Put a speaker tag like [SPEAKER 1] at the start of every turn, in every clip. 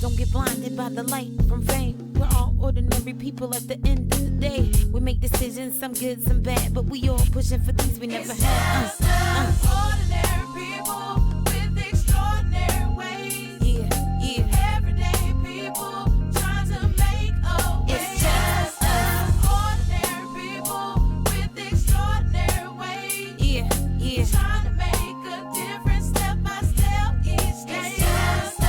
[SPEAKER 1] Don't get blinded by the light from fame. We're all ordinary people at the end of the day. We make decisions, some good, some bad, but we all pushing for things we never had.
[SPEAKER 2] Ordinary people with extraordinary ways.
[SPEAKER 1] Yeah.
[SPEAKER 2] Everyday people trying to make a way.
[SPEAKER 1] It's just
[SPEAKER 2] Ordinary people with extraordinary ways.
[SPEAKER 1] Yeah.
[SPEAKER 2] Trying to make a difference step by step each day. It's just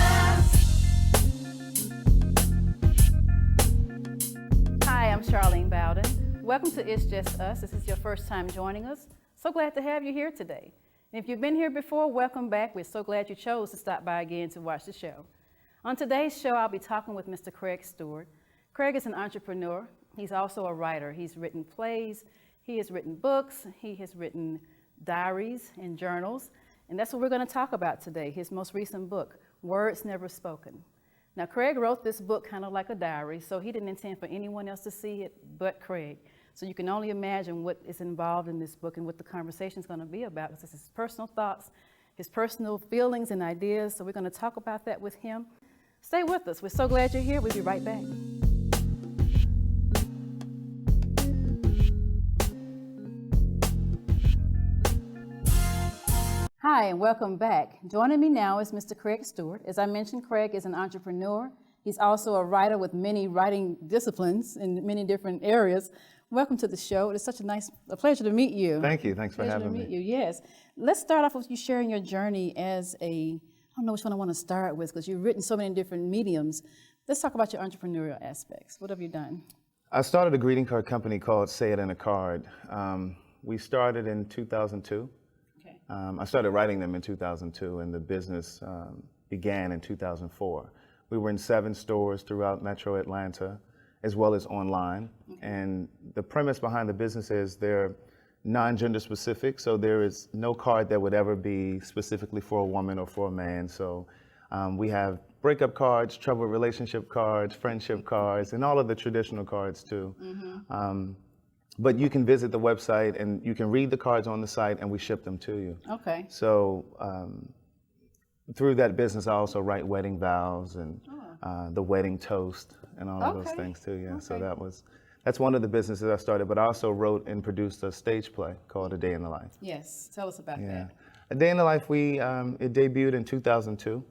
[SPEAKER 3] Hi, I'm Charlene Bowden. Welcome to It's Just Us. This is your first time joining us. So glad to have you here today. And if you've been here before, welcome back. We're so glad you chose to stop by again to watch the show. On today's show, I'll be talking with Mr. Craig Stewart. Craig is an entrepreneur. He's also a writer. He's written plays, he has written books, he has written diaries and journals, and that's what we're going to talk about today, his most recent book, Words Never Spoken. Now, Craig wrote this book kind of like a diary, so he didn't intend for anyone else to see it but Craig. So you can only imagine what is involved in this book and what the conversation is going to be about, because it's his personal thoughts, his personal feelings and ideas, so we're going to talk about that with him. Stay with us. We're so glad you're here. We'll be right back. Hi, and welcome back. Joining me now is Mr. Craig Stewart. As I mentioned, Craig is an entrepreneur. He's also a writer with many writing disciplines in many different areas. Welcome to the show. It's such a pleasure to meet you.
[SPEAKER 4] Thank you. Thanks for
[SPEAKER 3] Pleasure
[SPEAKER 4] having
[SPEAKER 3] to meet
[SPEAKER 4] me.
[SPEAKER 3] you. Yes. Let's start off with you sharing your journey as I don't know which one I want to start with because you've written so many different mediums. Let's talk about your entrepreneurial aspects. What have you done?
[SPEAKER 4] I started a greeting card company called Say It in a Card. We started in 2002.
[SPEAKER 3] Okay.
[SPEAKER 4] I started writing them in 2002, and the business began in 2004. We were in 7 stores throughout Metro Atlanta, as well as online.
[SPEAKER 3] Okay.
[SPEAKER 4] And the premise behind the business is they're non-gender specific, so there is no card that would ever be specifically for a woman or for a man. So we have breakup cards, trouble relationship cards, friendship cards, and all of the traditional cards too.
[SPEAKER 3] Mm-hmm.
[SPEAKER 4] But you can visit the website and you can read the cards on the site and we ship them to you.
[SPEAKER 3] Okay.
[SPEAKER 4] So through that business, I also write wedding vows and the wedding toast and all of those things too. Yeah.
[SPEAKER 3] Okay.
[SPEAKER 4] So that's one of the businesses I started. But I also wrote and produced a stage play called A Day in the Life.
[SPEAKER 3] Yes. Tell us about
[SPEAKER 4] Yeah.
[SPEAKER 3] that.
[SPEAKER 4] A Day in the Life. It debuted in 2002.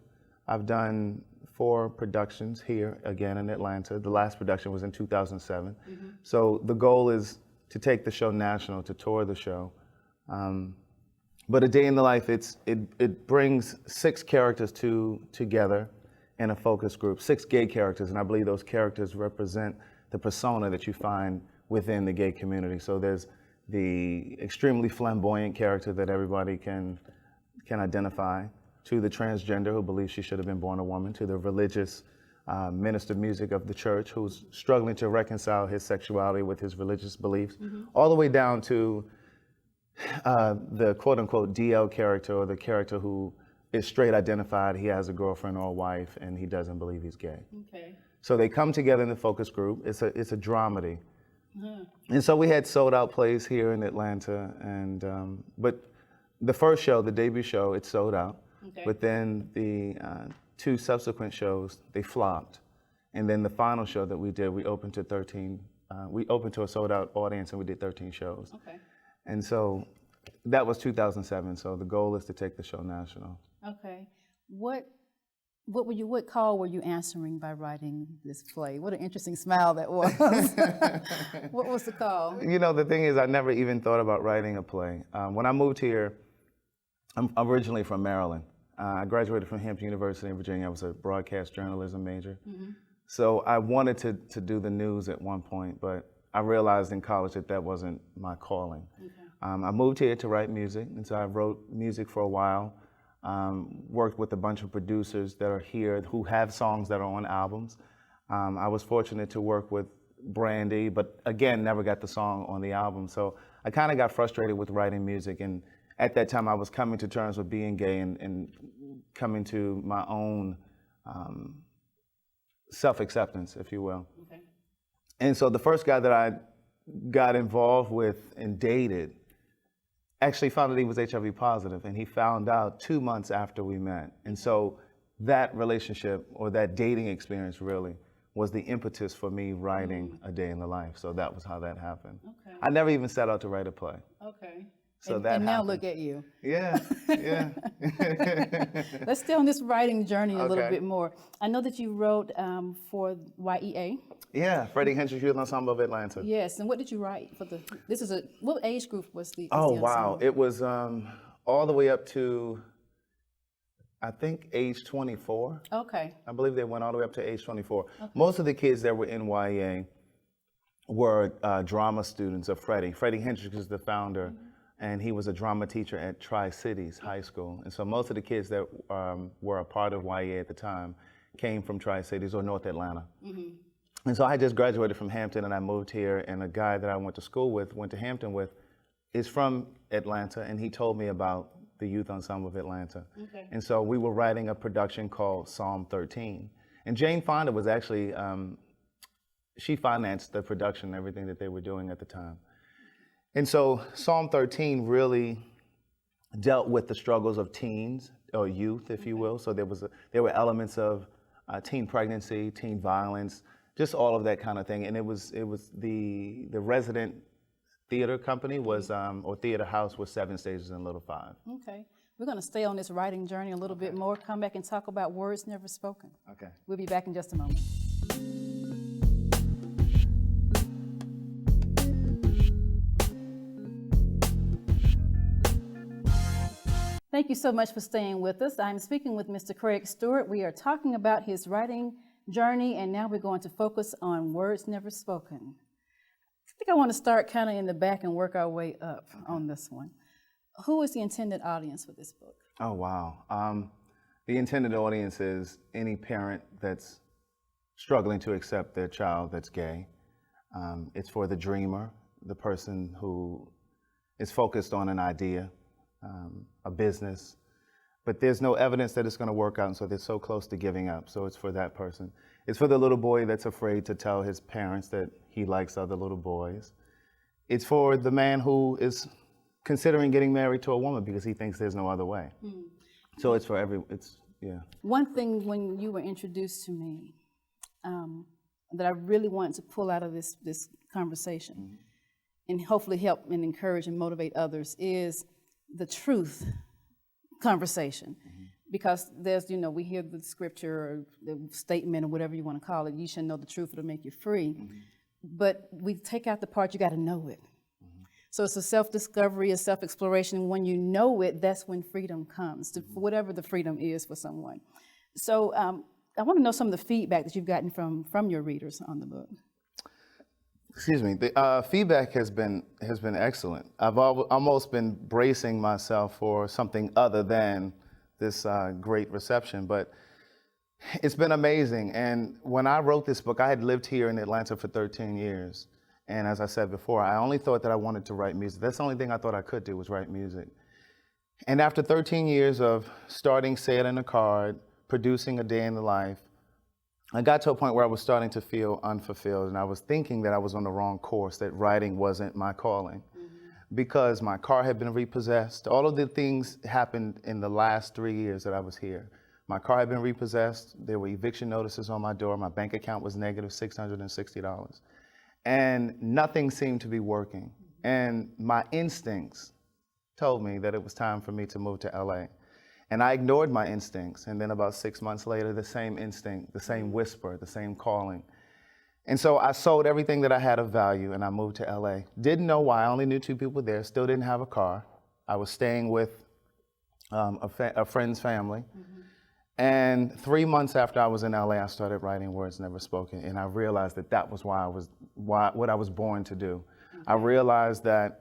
[SPEAKER 4] I've done 4 productions here again in Atlanta. The last production was in 2007.
[SPEAKER 3] Mm-hmm.
[SPEAKER 4] So the goal is to take the show national, to tour the show. But A Day in the Life, it brings 6 characters together in a focus group, 6 gay characters, and I believe those characters represent the persona that you find within the gay community. So there's the extremely flamboyant character that everybody can identify, to the transgender who believes she should have been born a woman, to the religious minister of music of the church who's struggling to reconcile his sexuality with his religious beliefs, all the way down to the quote-unquote DL character, or the character who is straight identified, he has a girlfriend or a wife, and he doesn't believe he's gay.
[SPEAKER 3] Okay.
[SPEAKER 4] So they come together in the focus group. It's a dramedy. And so we had sold out plays here in Atlanta, and but the first show, the debut show, it sold out.
[SPEAKER 3] Okay.
[SPEAKER 4] But then the 2 subsequent shows, they flopped. And then the final show that we did, we opened to a sold out audience, and we did 13 shows.
[SPEAKER 3] Okay.
[SPEAKER 4] And so that was 2007. So the goal is to take the show national.
[SPEAKER 3] Okay. What call were you answering by writing this play? What an interesting smile that was. What was the call?
[SPEAKER 4] You know, the thing is, I never even thought about writing a play. When I moved here, I'm originally from Maryland. I graduated from Hampton University in Virginia. I was a broadcast journalism major.
[SPEAKER 3] Mm-hmm.
[SPEAKER 4] So I wanted to do the news at one point, but I realized in college that wasn't my calling.
[SPEAKER 3] Okay.
[SPEAKER 4] I moved here to write music, and so I wrote music for a while. Worked with a bunch of producers that are here who have songs that are on albums. I was fortunate to work with Brandy, but again, never got the song on the album. So I kind of got frustrated with writing music, and at that time I was coming to terms with being gay and coming to my own self-acceptance, if you will.
[SPEAKER 3] Okay.
[SPEAKER 4] And so the first guy that I got involved with and dated actually found that he was HIV positive, and he found out 2 months after we met. And so that relationship or that dating experience really was the impetus for me writing A Day in the Life. So that was how that happened.
[SPEAKER 3] Okay.
[SPEAKER 4] I never even set out to write a play.
[SPEAKER 3] Okay.
[SPEAKER 4] So
[SPEAKER 3] and,
[SPEAKER 4] that
[SPEAKER 3] and now
[SPEAKER 4] happened.
[SPEAKER 3] look at you.
[SPEAKER 4] Yeah, yeah.
[SPEAKER 3] Let's stay on this writing journey a little
[SPEAKER 4] Okay.
[SPEAKER 3] bit more. I know that you wrote for YEA.
[SPEAKER 4] Yeah, Freddie Hendricks Youth Ensemble of Atlanta.
[SPEAKER 3] Yes, and what did you write for the? This is what age group was the?
[SPEAKER 4] Oh,
[SPEAKER 3] the
[SPEAKER 4] wow.
[SPEAKER 3] ensemble?
[SPEAKER 4] It was all the way up to, I think, age 24.
[SPEAKER 3] Okay.
[SPEAKER 4] I believe they went all the way up to age 24. Okay. Most of the kids that were in YA were drama students of Freddie. Freddie Hendricks is the founder, and he was a drama teacher at Tri-Cities High School. And so most of the kids that were a part of YA at the time came from Tri-Cities or North Atlanta. And so I just graduated from Hampton and I moved here, and a guy that I went to school with, went to Hampton with, is from Atlanta, and he told me about the Youth Ensemble of Atlanta. Okay. And so we were writing a production called Psalm 13. And Jane Fonda was actually, she financed the production and everything that they were doing at the time. And so Psalm 13 really dealt with the struggles of teens, or youth, if you will. So there were elements of teen pregnancy, teen violence, just all of that kind of thing. And it was the resident theater company was, or theater house was 7 Stages in Little Five.
[SPEAKER 3] Okay. We're going to stay on this writing journey a little bit more, come back and talk about words never spoken.
[SPEAKER 4] Okay.
[SPEAKER 3] We'll be back in just a moment. Thank you so much for staying with us. I'm speaking with Mr. Craig Stewart. We are talking about his writing journey, and now we're going to focus on words never spoken. I think I want to start kind of in the back and work our way up on this one. Who is the intended audience for this book?
[SPEAKER 4] Oh, wow. The intended audience is any parent that's struggling to accept their child that's gay. It's for the dreamer, the person who is focused on an idea, a business, but there's no evidence that it's going to work out, and so they're so close to giving up. So it's for that person. It's for the little boy that's afraid to tell his parents that he likes other little boys. It's for the man who is considering getting married to a woman because he thinks there's no other way. So it's for yeah.
[SPEAKER 3] One thing when you were introduced to me that I really wanted to pull out of this conversation and hopefully help and encourage and motivate others is the truth conversation. Because there's, we hear the scripture or the statement or whatever you want to call it, you should know the truth, it'll make you free. But we take out the part, you got to know it. So it's a self-discovery, a self-exploration. When you know it, that's when freedom comes, for whatever the freedom is for someone. So I want to know some of the feedback that you've gotten from your readers on the book.
[SPEAKER 4] Excuse me. The feedback has been excellent. I've almost been bracing myself for something other than this great reception, but it's been amazing. And when I wrote this book, I had lived here in Atlanta for 13 years. And as I said before, I only thought that I wanted to write music. That's the only thing I thought I could do was write music. And after 13 years of starting Say It in a Card, producing A Day in the Life, I got to a point where I was starting to feel unfulfilled, and I was thinking that I was on the wrong course, that writing wasn't my calling. Because my car had been repossessed. All of the things happened in the last 3 years that I was here. My car had been repossessed. There were eviction notices on my door. My bank account was negative $660. And nothing seemed to be working. And my instincts told me that it was time for me to move to LA. And I ignored my instincts. And then about 6 months later, the same instinct, the same whisper, the same calling. And so I sold everything that I had of value and I moved to LA. Didn't know why, I only knew 2 people there, still didn't have a car. I was staying with a friend's family. And 3 months after I was in LA, I started writing Words Never Spoken, and I realized that that was what I was born to do. I realized that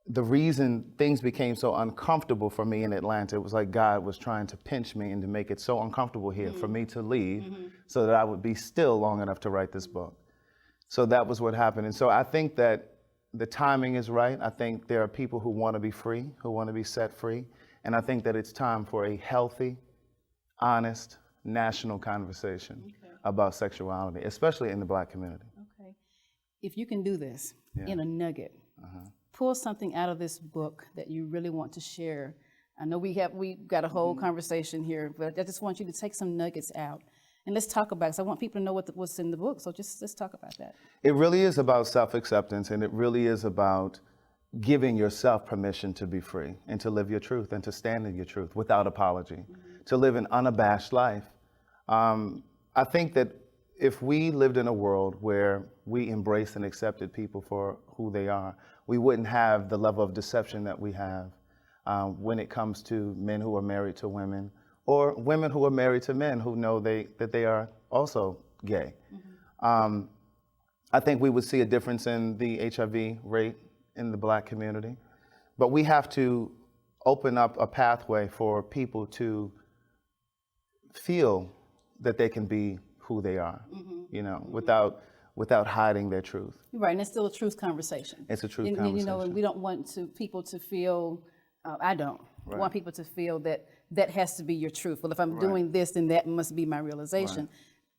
[SPEAKER 4] the reason things became so uncomfortable for me in Atlanta, it was like God was trying to pinch me and to make it so uncomfortable here for me to leave so that I would be still long enough to write this book. So that was what happened. And so I think that the timing is right. I think there are people who want to be free, who want to be set free. And I think that it's time for a healthy, honest, national conversation about sexuality, especially in the Black community.
[SPEAKER 3] Okay. If you can do this in a nugget, pull something out of this book that you really want to share I know we got a whole conversation here, but I just want you to take some nuggets out and let's talk about it. So I want people to know what's in the book. So just let's talk about that.
[SPEAKER 4] It really is about self-acceptance, and it really is about giving yourself permission to be free and to live your truth and to stand in your truth without apology, to live an unabashed life. I think that if we lived in a world where we embraced and accepted people for who they are, we wouldn't have the level of deception that we have when it comes to men who are married to women, or women who are married to men who know that they are also gay. I think we would see a difference in the HIV rate in the Black community, but we have to open up a pathway for people to feel that they can be who they are, you know, without hiding their truth.
[SPEAKER 3] Right, and it's still a truth conversation.
[SPEAKER 4] It's a truth
[SPEAKER 3] And,
[SPEAKER 4] conversation.
[SPEAKER 3] you know, and we don't want people to feel, I don't want people to feel that that has to be your truth. Well, if I'm doing this, then that must be my realization.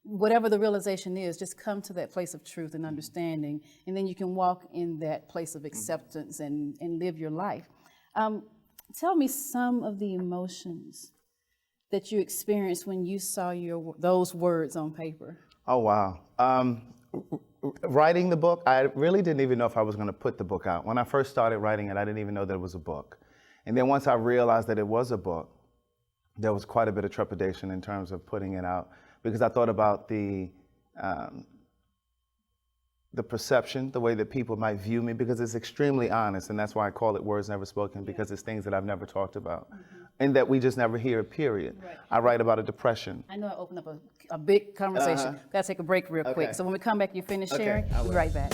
[SPEAKER 3] Whatever the realization is, just come to that place of truth and understanding, and then you can walk in that place of acceptance and live your life. Tell me some of the emotions that you experienced when you saw those words on paper.
[SPEAKER 4] Oh, wow. Writing the book, I really didn't even know if I was going to put the book out. When I first started writing it, I didn't even know that it was a book. And then once I realized that it was a book, there was quite a bit of trepidation in terms of putting it out, because I thought about the perception, the way that people might view me, because it's extremely honest, and that's why I call it Words Never Spoken, because it's things that I've never talked about, and that we just never hear, period. I write about a depression.
[SPEAKER 3] I know I opened up a big conversation. Gotta take a break real quick. So when we come back, you finish sharing, we'll be right back.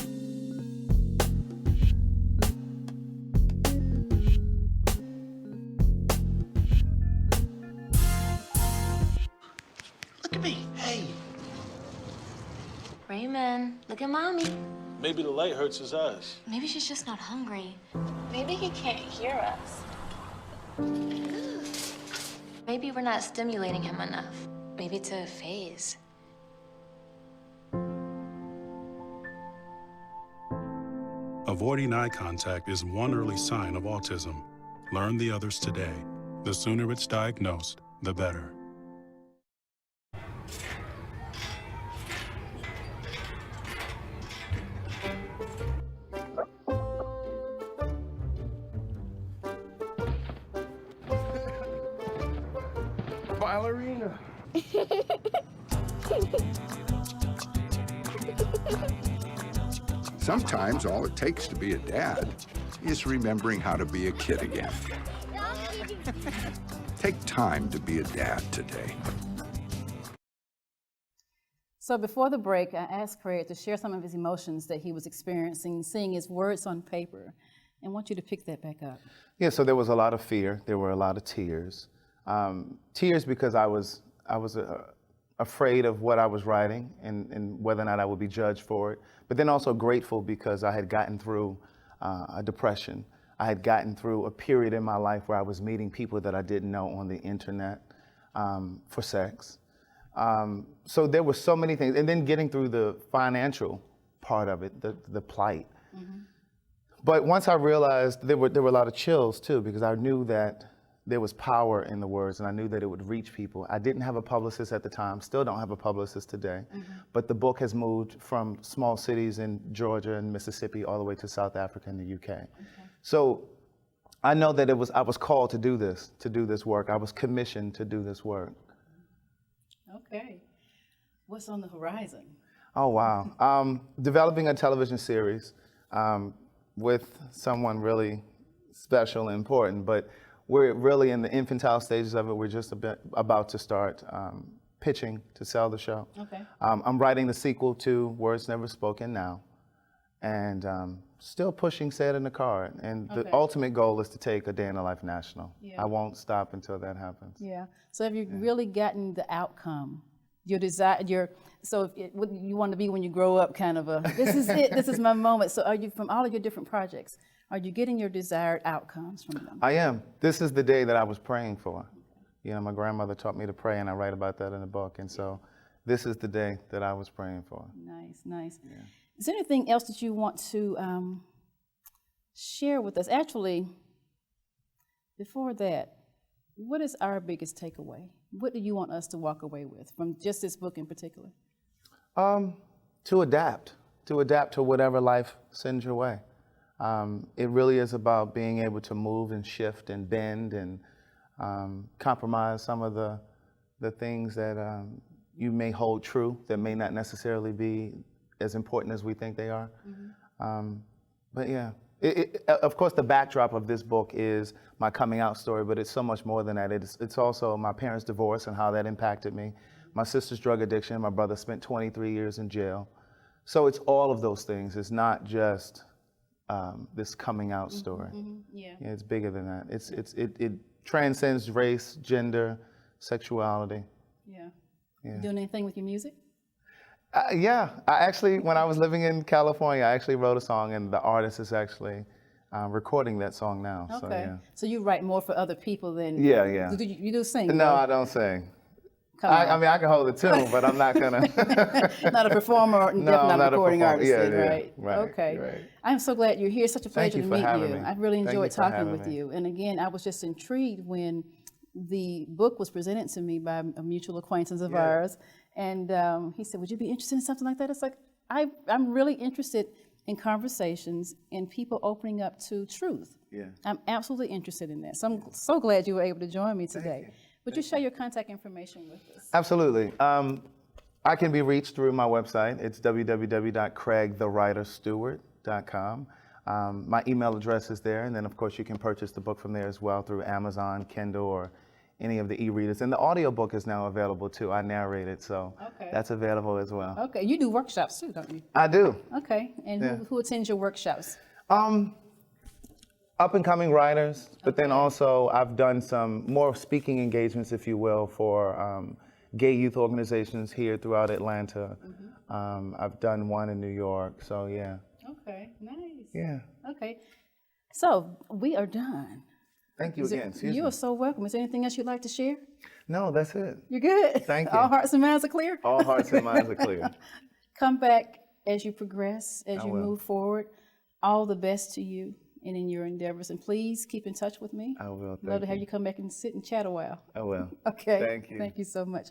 [SPEAKER 5] Look at me. Hey.
[SPEAKER 6] Raymond, look at mommy.
[SPEAKER 7] Maybe the light hurts his eyes.
[SPEAKER 6] Maybe she's just not hungry. Maybe he can't hear us. Maybe we're not stimulating him enough. Maybe it's a phase.
[SPEAKER 8] Avoiding eye contact is one early sign of autism. Learn the others today. The sooner it's diagnosed, the better.
[SPEAKER 5] Ballerina.
[SPEAKER 9] Sometimes all it takes to be a dad is remembering how to be a kid again. Take time to be a dad today.
[SPEAKER 3] So before the break, I asked Craig to share some of his emotions that he was experiencing, seeing his words on paper. And I want you to pick that back up.
[SPEAKER 4] Yeah, so there was a lot of fear. There were a lot of tears. Tears because I was afraid of what I was writing and whether or not I would be judged for it. But then also grateful because I had gotten through a depression. I had gotten through a period in my life where I was meeting people that I didn't know on the internet for sex. So there were so many things. And then getting through the financial part of it, the plight. But once I realized there were a lot of chills too, because I knew that there was power in the words, and I knew that it would reach people. I didn't have a publicist at the time, still don't have a publicist today, but the book has moved from small cities in Georgia and Mississippi all the way to South Africa and the UK. So I know that I was called to do this work. I was commissioned to do this work.
[SPEAKER 3] Okay. What's on the horizon?
[SPEAKER 4] Oh, wow. Developing a television series with someone really special and important, but we're really in the infantile stages of it. We're just about to start pitching to sell the show.
[SPEAKER 3] Okay.
[SPEAKER 4] I'm writing the sequel to Words Never Spoken now, and still pushing Say It in the Car. And the ultimate goal is to take A Day in the Life national. I won't stop until that happens.
[SPEAKER 3] Yeah. So have you really gotten the outcome? Your desire, what you want to be when you grow up, kind of this is it, this is my moment. So are you, from all of your different projects, are you getting your desired outcomes from them?
[SPEAKER 4] I am. This is the day that I was praying for. You know, my grandmother taught me to pray, and I write about that in the book. And so this is the day that I was praying for.
[SPEAKER 3] Nice, nice. Yeah. Is there anything else that you want to share with us? Actually, before that, What is our biggest takeaway? What do you want us to walk away with from just this book in particular?
[SPEAKER 4] To adapt to whatever life sends your way. It really is about being able to move and shift and bend and compromise some of the things that you may hold true that may not necessarily be as important as we think they are. But yeah, of course, the backdrop of this book is my coming out story, but it's so much more than that. It's also my parents' divorce and how that impacted me, my sister's drug addiction, my brother spent 23 years in jail. So it's all of those things. It's not just this coming out story.
[SPEAKER 3] Yeah.
[SPEAKER 4] Yeah, it's bigger than that. It transcends race, gender, sexuality.
[SPEAKER 3] Yeah.
[SPEAKER 4] Yeah.
[SPEAKER 3] You doing anything with your music?
[SPEAKER 4] Yeah, I actually, when I was living in California, I actually wrote a song, and the artist is actually recording that song now.
[SPEAKER 3] Okay.
[SPEAKER 4] So, yeah.
[SPEAKER 3] So you write more for other people than...
[SPEAKER 4] Yeah, yeah.
[SPEAKER 3] You do sing?
[SPEAKER 4] No,
[SPEAKER 3] though?
[SPEAKER 4] I don't sing.
[SPEAKER 3] I
[SPEAKER 4] mean, I can hold a tune, but I'm not gonna.
[SPEAKER 3] Not a performer,
[SPEAKER 4] No,
[SPEAKER 3] definitely not a recording
[SPEAKER 4] performer.
[SPEAKER 3] artist,
[SPEAKER 4] Yeah,
[SPEAKER 3] then,
[SPEAKER 4] yeah,
[SPEAKER 3] right?
[SPEAKER 4] right,
[SPEAKER 3] Okay.
[SPEAKER 4] right.
[SPEAKER 3] I'm so glad you're here. Such a
[SPEAKER 4] Thank
[SPEAKER 3] pleasure
[SPEAKER 4] you
[SPEAKER 3] to
[SPEAKER 4] for
[SPEAKER 3] meet
[SPEAKER 4] having
[SPEAKER 3] you.
[SPEAKER 4] me.
[SPEAKER 3] I really
[SPEAKER 4] Thank
[SPEAKER 3] enjoyed
[SPEAKER 4] you for
[SPEAKER 3] talking
[SPEAKER 4] having
[SPEAKER 3] with
[SPEAKER 4] me.
[SPEAKER 3] you. And again, I was just intrigued when the book was presented to me by a mutual acquaintance of ours, and he said, "Would you be interested in something like that?" It's like I'm really interested in conversations and people opening up to truth.
[SPEAKER 4] Yeah.
[SPEAKER 3] I'm absolutely interested in that. So I'm so glad you were able to join me today. Would you share your contact information with us?
[SPEAKER 4] Absolutely. I can be reached through my website. It's www.craigthewriterstewart.com. My email address is there, and then of course you can purchase the book from there as well through Amazon, Kindle, or any of the e-readers. And the audiobook is now available too. I narrate it, so that's available as well.
[SPEAKER 3] Okay, you do workshops too, don't you?
[SPEAKER 4] I do.
[SPEAKER 3] Okay, and who attends your workshops?
[SPEAKER 4] Up and coming writers, but then also I've done some more speaking engagements, if you will, for gay youth organizations here throughout Atlanta. I've done one in New York, so yeah.
[SPEAKER 3] Okay, nice.
[SPEAKER 4] Yeah.
[SPEAKER 3] Okay, so we are done.
[SPEAKER 4] Thank you again. Excuse
[SPEAKER 3] You
[SPEAKER 4] me.
[SPEAKER 3] are so welcome. Is there anything else you'd like to share?
[SPEAKER 4] No, that's it.
[SPEAKER 3] You're good?
[SPEAKER 4] Thank you.
[SPEAKER 3] All hearts and minds are clear?
[SPEAKER 4] All hearts and minds are clear.
[SPEAKER 3] Come back as you progress, as
[SPEAKER 4] I
[SPEAKER 3] you
[SPEAKER 4] will.
[SPEAKER 3] move forward. All the best to you and in your endeavors. And please keep in touch with me.
[SPEAKER 4] I will.
[SPEAKER 3] Love to have you come back and sit and chat a while.
[SPEAKER 4] I will.
[SPEAKER 3] Okay.
[SPEAKER 4] Thank you.
[SPEAKER 3] Thank you so much.